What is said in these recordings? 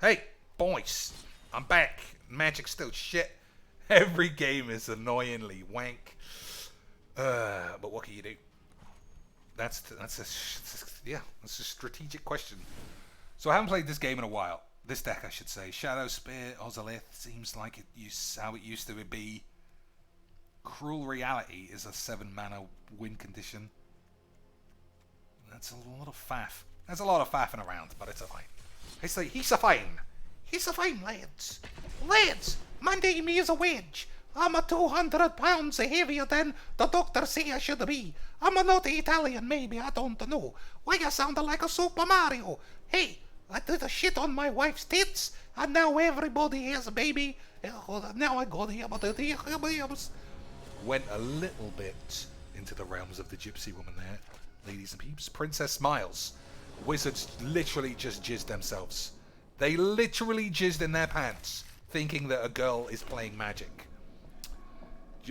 Hey, boys, I'm back. Magic's still shit. Every game is annoyingly wank. But what can you do? That's a strategic question. So I haven't played this game in a while. This deck, I should say. Shadow Spear, Ozolith seems like how it used to be. Cruel Reality is a 7 mana win condition. That's a lot of faff. There's a lot of faffing around, but it's a fine. He's a fine. He's a fine, lads. Lads, my name is a wedge. I'm a 200 pounds heavier than the doctor say I should be. I'm a not Italian, maybe, I don't know. Why I sound like a Super Mario? Hey, I did a shit on my wife's tits, and now everybody has a baby. Now I got here, but went a little bit into the realms of the gypsy woman there, ladies and peeps. Princess Smiles. Wizards literally just jizzed themselves. They literally jizzed in their pants, thinking that a girl is playing Magic.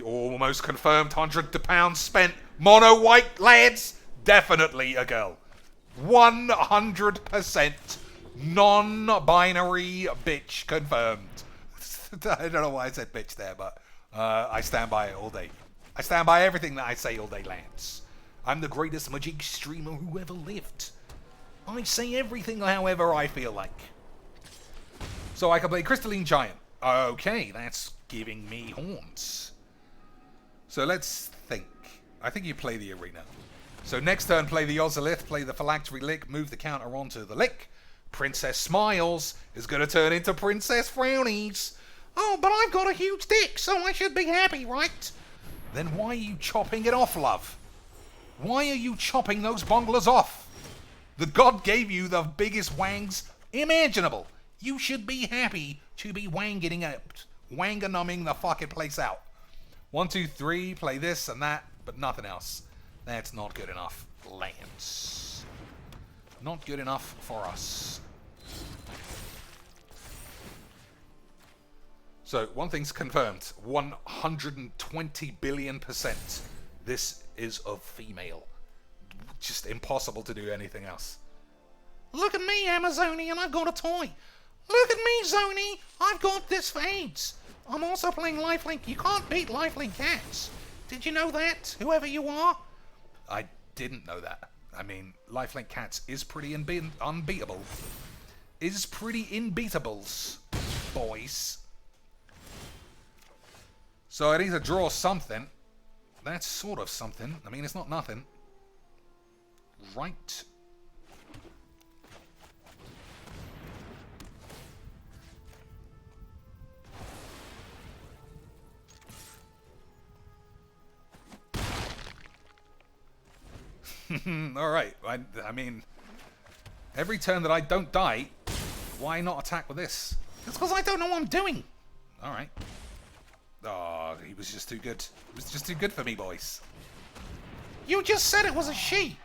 Almost confirmed £100 spent. Mono white, lads. Definitely a girl. 100% non-binary bitch confirmed. I don't know why I said bitch there, but I stand by it all day. I stand by everything that I say all day, lads. I'm the greatest Magic streamer who ever lived. I say everything however I feel like. So I can play Crystalline Giant. Okay, that's giving me horns. So let's think. I think you play the arena. So next turn, play the Ozolith, play the Phylactaidsery Lick, move the counter onto the Lick. Princess Smiles is going to turn into Princess Frownies. Oh, but I've got a huge dick, so I should be happy, right? Then why are you chopping it off, love? Why are you chopping those bunglers off? The god gave you the biggest wangs imaginable. You should be happy to be wanging it, wanga-numbing the fucking place out. 1, 2, 3, play this and that, but nothing else. That's not good enough, Lance. Not good enough for us. So, one thing's confirmed. 120 billion%. This is a female. Just impossible to do anything else. Look at me, Amazonian, I've got a toy. Look at me, Zony, I've got this for AIDS. I'm also playing Lifelink. You can't beat Lifelink cats. Did you know that, whoever you are? I didn't know that. I mean, Lifelink cats is pretty unbeatable. Is pretty unbeatables, boys. So I need to draw something. That's sort of something. I mean, it's not nothing. Right. Alright, I mean, every turn that I don't die, why not attack with this? It's because I don't know what I'm doing. Alright. Oh, he was just too good. It was just too good for me, boys. You just said it was a she.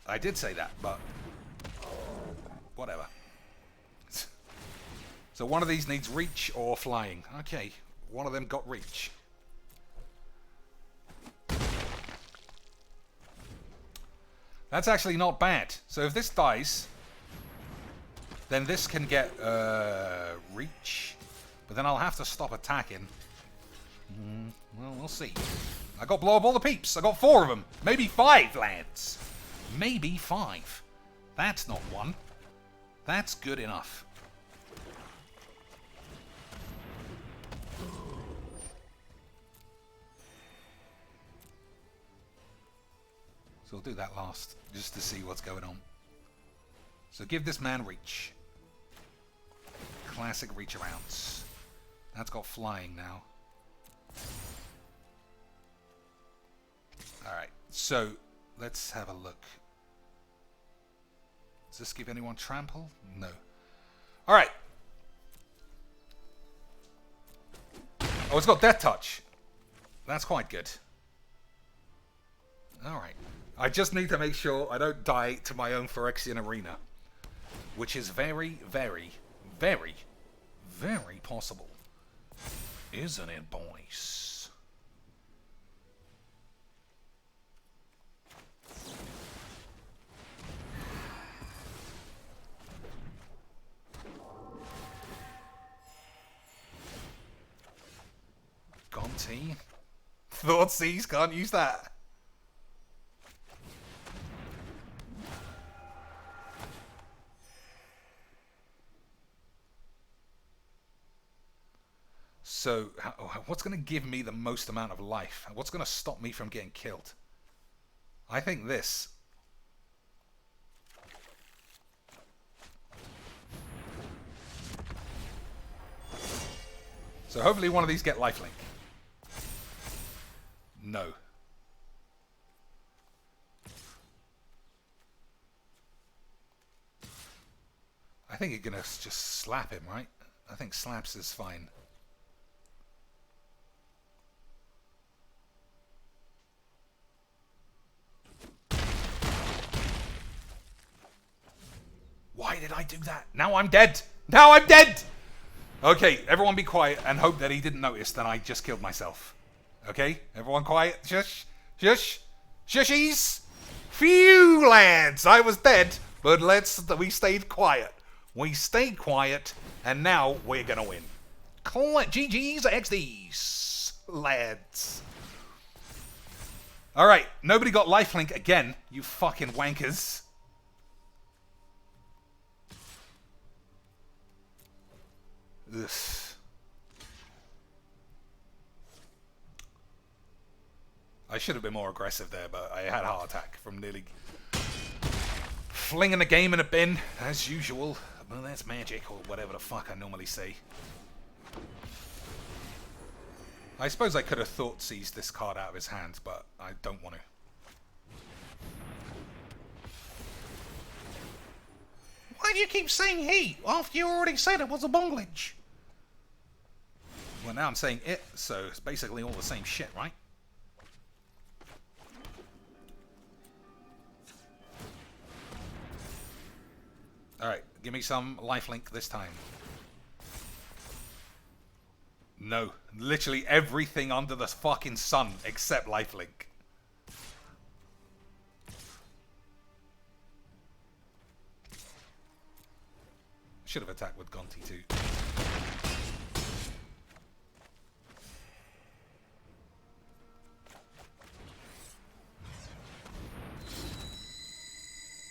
I did say that, but whatever. So one of these needs reach or flying. Okay, one of them got reach. That's actually not bad. So if this dies, then this can get reach. But then I'll have to stop attacking. Well, we'll see. I got blow up all the peeps. I got 4 of them. Maybe 5, lads. Maybe 5. That's not 1. That's good enough. So we'll do that last, just to see what's going on. So give this man reach. Classic reach arounds. That's got flying now. Alright, so let's have a look. Does this give anyone trample? No. Alright. Oh, it's got death touch. That's quite good. Alright. I just need to make sure I don't die to my own Phyrexian Arena. Which is very, very, very, very possible. Isn't it, boys? TNT. Thoughtseize, can't use that. So, what's going to give me the most amount of life? What's going to stop me from getting killed? I think this. So hopefully one of these get lifelink. No. I think you're going to just slap him, right? I think slaps is fine. Why did I do that? Now I'm dead. Now I'm dead. Okay, everyone be quiet and hope that he didn't notice that I just killed myself. Okay, everyone quiet. Shush. Shush. Shushies. Phew, lads. I was dead, but we stayed quiet. We stayed quiet, and now we're going to win. GG's XDs, lads. Alright, nobody got lifelink again, you fucking wankers. Ugh. I should have been more aggressive there, but I had a heart attack from nearly flinging the game in a bin, as usual. Well, that's magic, or whatever the fuck I normally say. I suppose I could have Thoughtseized this card out of his hands, but I don't want to. Why do you keep saying he, after you already said it was a bonglage? Well, now I'm saying it, so it's basically all the same shit, right? Alright, give me some lifelink this time. No, literally everything under the fucking sun except lifelink. Should have attacked with Gonti too.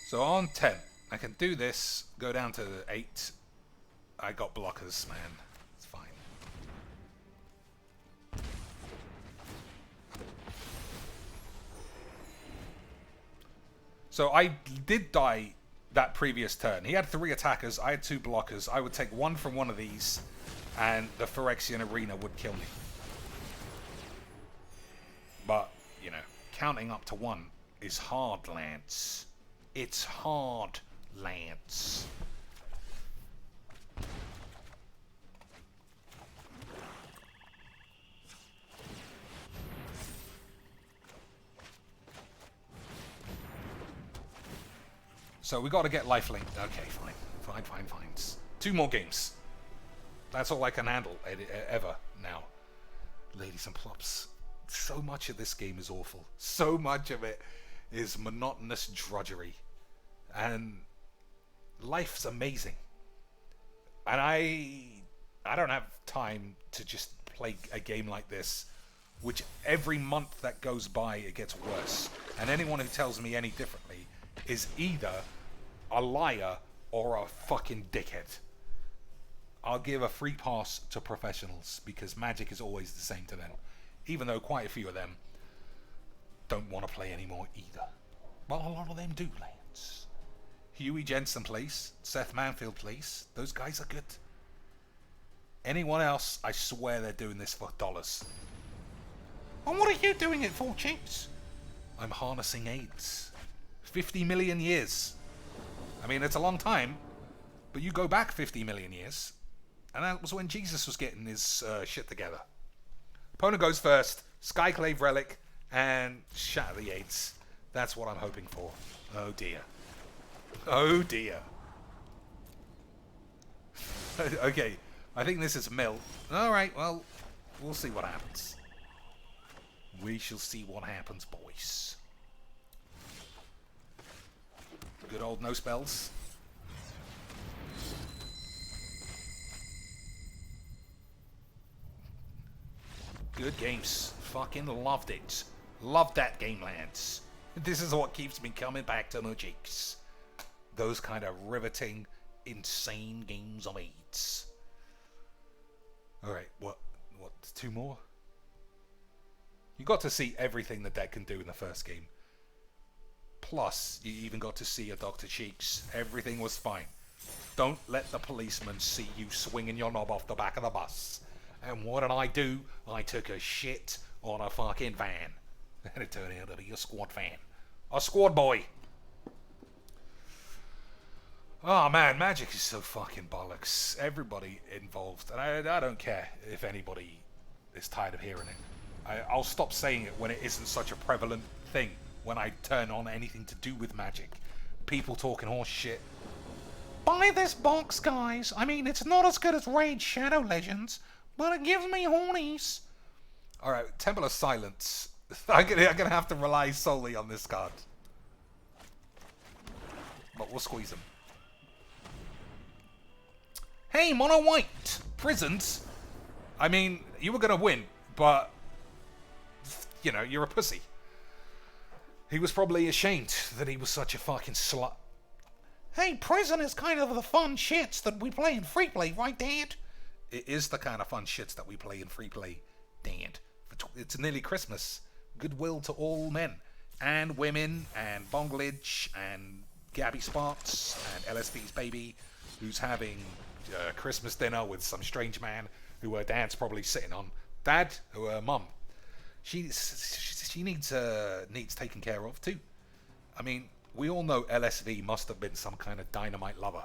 So on 10, I can do this, go down to 8. I got blockers, man. It's fine. So I did die that previous turn. He had 3 attackers, I had 2 blockers. I would take 1 from one of these, and the Phyrexian Arena would kill me. But, you know, counting up to 1 is hard, Lance. It's hard, Lance. So we got to get lifelink. Okay, fine. Fine. 2 more games. That's all I can handle ever now. Ladies and plops, so much of this game is awful. So much of it is monotonous drudgery. And life's amazing. And I don't have time to just play a game like this, which every month that goes by it gets worse. And anyone who tells me any differently is either a liar or a fucking dickhead. I'll give a free pass to professionals because Magic is always the same to them, even though quite a few of them don't want to play anymore either. Well, a lot of them do, Lance. Huey Jensen plays, Seth Manfield plays. Those guys are good. Anyone else, I swear they're doing this for dollars. And what are you doing it for, Chips? I'm harnessing AIDS. 50 million years. I mean, it's a long time, but you go back 50 million years, and that was when Jesus was getting his shit together. Opponent goes first, Skyclave Relic, and Shatter the AIDS. That's what I'm hoping for. Oh dear. Oh dear. Okay, I think this is mill. Alright, well, we'll see what happens. We shall see what happens, boys. Good old no spells. Good games. Fucking loved it. Loved that game, lads. This is what keeps me coming back to Magics. Those kind of riveting, insane games of Aids. Alright, what? 2 more? You got to see everything the deck can do in the first game. Plus, you even got to see a Dr. Cheeks. Everything was fine. Don't let the policeman see you swinging your knob off the back of the bus. And what did I do? I took a shit on a fucking van. And it turned out to be a squad van. A squad boy. Oh man, Magic is so fucking bollocks. Everybody involved. And I don't care if anybody is tired of hearing it. I'll stop saying it when it isn't such a prevalent thing. When I turn on anything to do with Magic. People talking horse shit. Buy this box, guys. I mean, it's not as good as Raid Shadow Legends, but it gives me hornies. Alright, Temple of Silence. I'm gonna have to rely solely on this card. But we'll squeeze him. Hey, Mono White! Prisons? I mean, you were gonna win, but... You know, you're a pussy. He was probably ashamed that he was such a fucking slut. Hey, prison is kind of the fun shits that we play in free play, right, Dad? It is the kind of fun shits that we play in free play, Dad. It's nearly Christmas. Goodwill to all men and women and Bonglidge and Gabby Sparks and LSV's baby, who's having Christmas dinner with some strange man who her dad's probably sitting on. Dad, who her mum. She needs taken care of too. I mean, we all know LSV must have been some kind of dynamite lover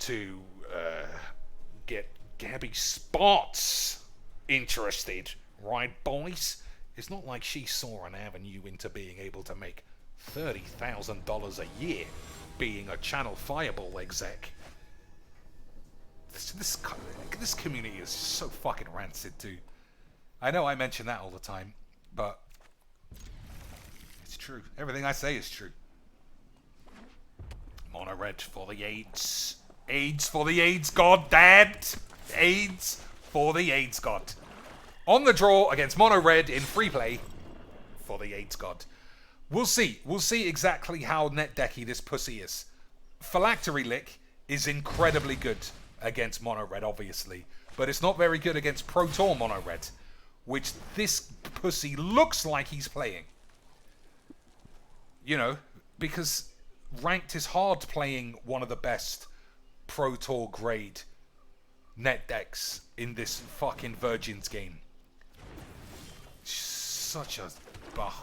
to get Gabby Sparks interested, right, boys? It's not like she saw an avenue into being able to make $30,000 a year being a Channel Fireball exec. This community is so fucking rancid too. I know I mention that all the time, but it's true. Everything I say is true. Mono red for the AIDS. AIDS for the AIDS god, Dad! AIDS for the AIDS god. On the draw against Mono red in free play for the AIDS god. We'll see. We'll see exactly how net decky this pussy is. Phylactaidsery Lich is incredibly good against Mono red, obviously, but it's not very good against Pro Tour Mono red, which this pussy looks like he's playing. You know, because ranked is hard playing one of the best Pro Tour grade net decks in this fucking Virgins game. Such a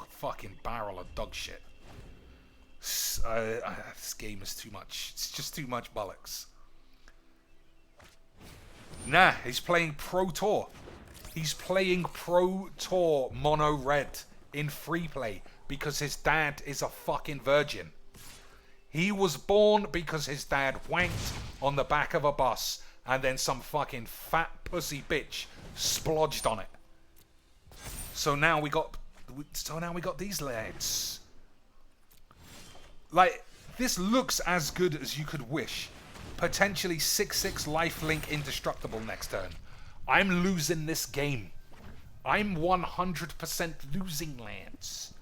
fucking barrel of dog shit. This game is too much. It's just too much bollocks. Nah, he's playing Pro Tour. He's playing Pro Tour Mono Red in free play because his dad is a fucking virgin. He was born because his dad wanked on the back of a bus and then some fucking fat pussy bitch splodged on it. So now we got these lads. Like, this looks as good as you could wish. Potentially 6/6 lifelink indestructible next turn. I'm losing this game. I'm 100% losing, lads.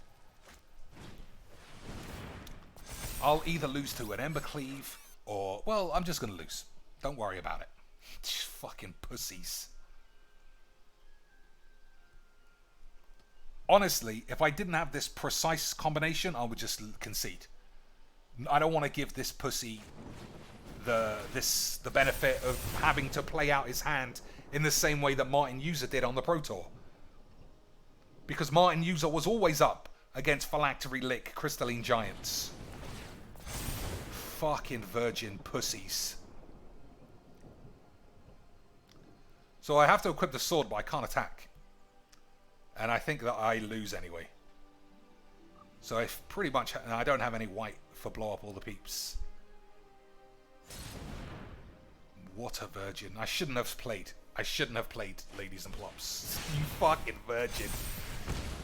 I'll either lose to an Embercleave or... Well, I'm just going to lose. Don't worry about it. Fucking pussies. Honestly, if I didn't have this precise combination, I would just concede. I don't want to give this pussy the benefit of having to play out his hand in the same way that Martin User did on the Pro Tour. Because Martin User was always up against Phylactaidsery Lich Crystalline Giants. Fucking virgin pussies. So I have to equip the sword, but I can't attack. And I think that I lose anyway. So I pretty much... I don't have any white for blow up all the peeps. What a virgin. I shouldn't have played. I shouldn't have played, ladies and plops. You fucking virgin.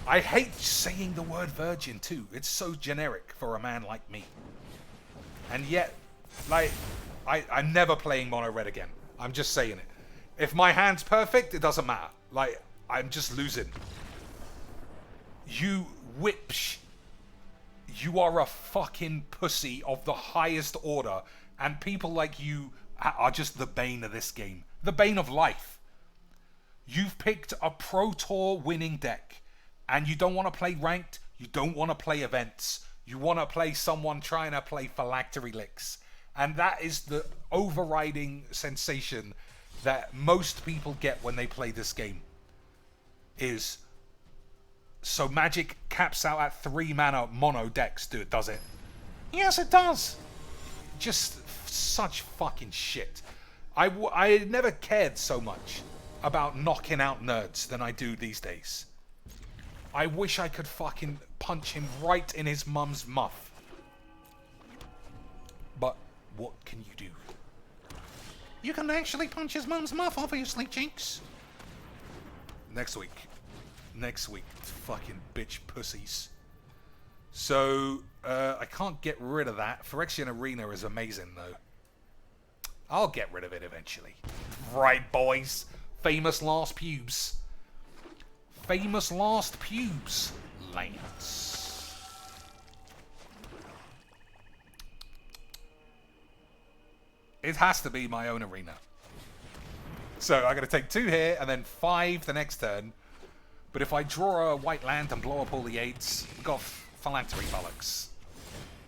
I hate saying the word virgin too. It's so generic for a man like me. And yet, like, I'm never playing mono red again. I'm just saying it. If my hand's perfect, it doesn't matter. Like, I'm just losing. You whipsh. You are a fucking pussy of the highest order. And people like you are just the bane of this game. The bane of life. You've picked a Pro Tour winning deck. And you don't want to play ranked. You don't want to play events. You want to play someone trying to play Phylactery Licks. And that is the overriding sensation that most people get when they play this game. Is, so Magic caps out at 3 mana mono decks, does it? Yes, it does. Just such fucking shit. I never cared so much about knocking out nerds than I do these days. I wish I could fucking punch him right in his mum's muff. But what can you do? You can actually punch his mum's muff, obviously, Jinx. Next week. Next week. Fucking bitch pussies. So, I can't get rid of that. Phyrexian Arena is amazing, though. I'll get rid of it eventually. Right, boys. Famous last pubes. Famous last pubes. Lance. It has to be my own arena. So I'm going to take 2 here and then 5 the next turn. But if I draw a white land and blow up all the aids, we've got Phylactery Bollocks.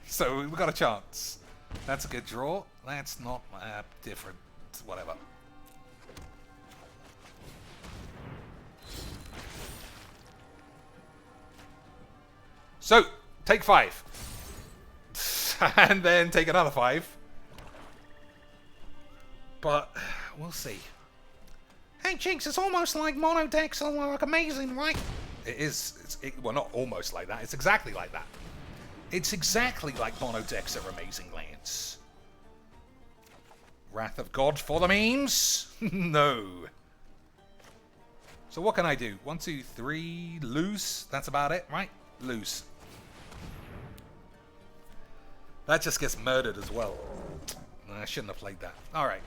So we've got a chance. That's a good draw. That's not different. Whatever. So, take 5. And then take another 5. But, we'll see. Hey, Jinx, it's almost like mono decks are like amazing, right? It is. Well, not almost like that. It's exactly like that. It's exactly like mono decks are amazing, Lance. Wrath of God for the memes? No. So what can I do? 1, 2, 3, lose. That's about it, right? Lose. That just gets murdered as well. I shouldn't have played that. Alright.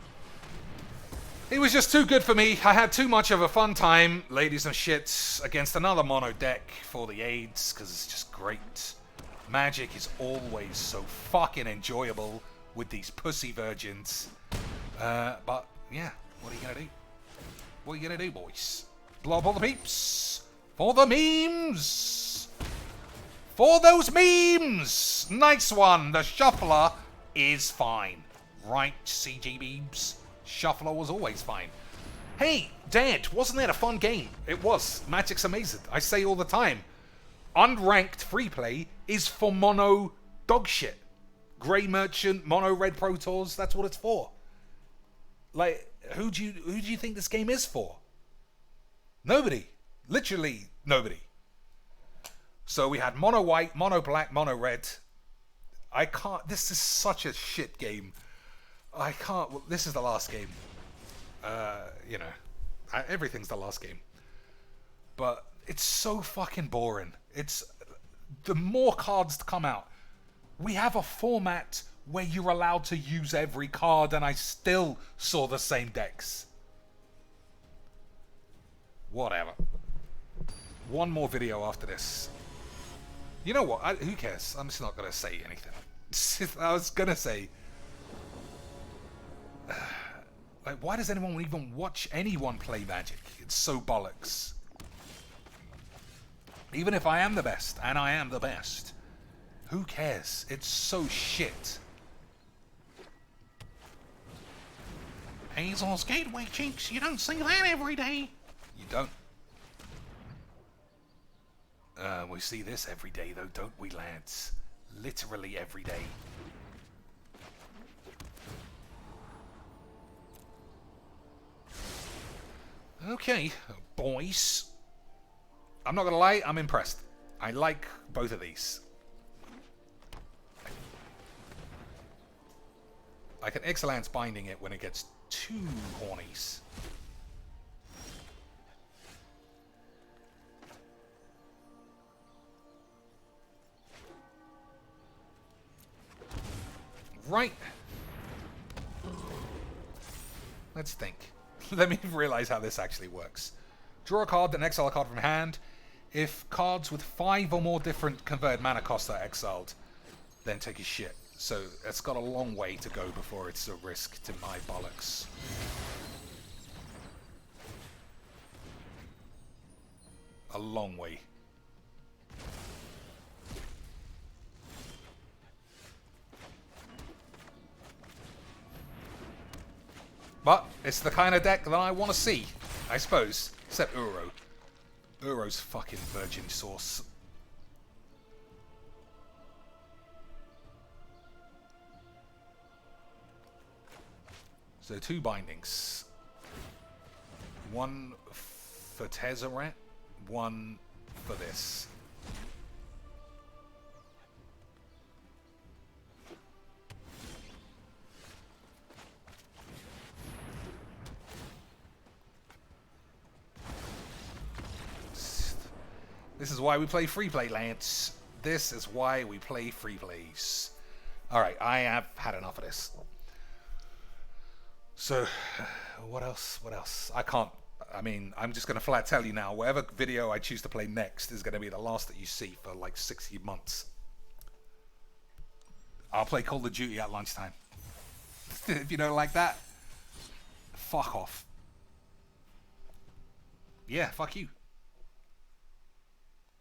It was just too good for me. I had too much of a fun time, ladies and shits, against another mono deck for the AIDS, because it's just great. Magic is always so fucking enjoyable with these pussy virgins. But, yeah, what are you gonna do? What are you gonna do, boys? Blow up all the peeps! For the memes! For those memes! Nice one! The Shuffler is fine. Right, CG Beebs? Shuffler was always fine. Hey, Dad, wasn't that a fun game? It was. Magic's amazing. I say all the time. Unranked free play is for mono dog shit. Grey Merchant, mono red Pro Tours, that's what it's for. Like, who do you think this game is for? Nobody. Literally nobody. So we had mono white, mono black, mono red. I can't. This is such a shit game. I can't. Well, this is the last game. You know, everything's the last game. But it's so fucking boring. It's the more cards come out. We have a format where you're allowed to use every card, and I still saw the same decks. Whatever. One more video after this. You know what? Who cares? I'm just not going to say anything. I was going to say... like, why does anyone even watch anyone play Magic? It's so bollocks. Even if I am the best, and I am the best, who cares? It's so shit. Hazel's Gateway, Jinx. You don't see that every day. You don't. We see this every day, though, don't we, lads? Literally every day. Okay, boys. I'm not gonna lie, I'm impressed. I like both of these. I can Excellence binding it when it gets too hornies. Right. Let's think. Let me realize how this actually works. Draw a card, then exile a card from hand. If cards with 5 or more different converted mana costs are exiled, then take his shit. So it's got a long way to go before it's a risk to my bollocks. A long way. But it's the kind of deck that I want to see, I suppose. Except Uro. Uro's fucking virgin sauce. So 2 bindings. 1 for Tezzeret, 1 for this. This is why we play free play, Lance. This is why we play free plays. Alright, I have had enough of this. So, what else? What else? I can't. I mean, I'm just going to flat tell you now, whatever video I choose to play next is going to be the last that you see for like 60 months. I'll play Call of Duty at lunchtime. If you don't like that, fuck off. Yeah, fuck you.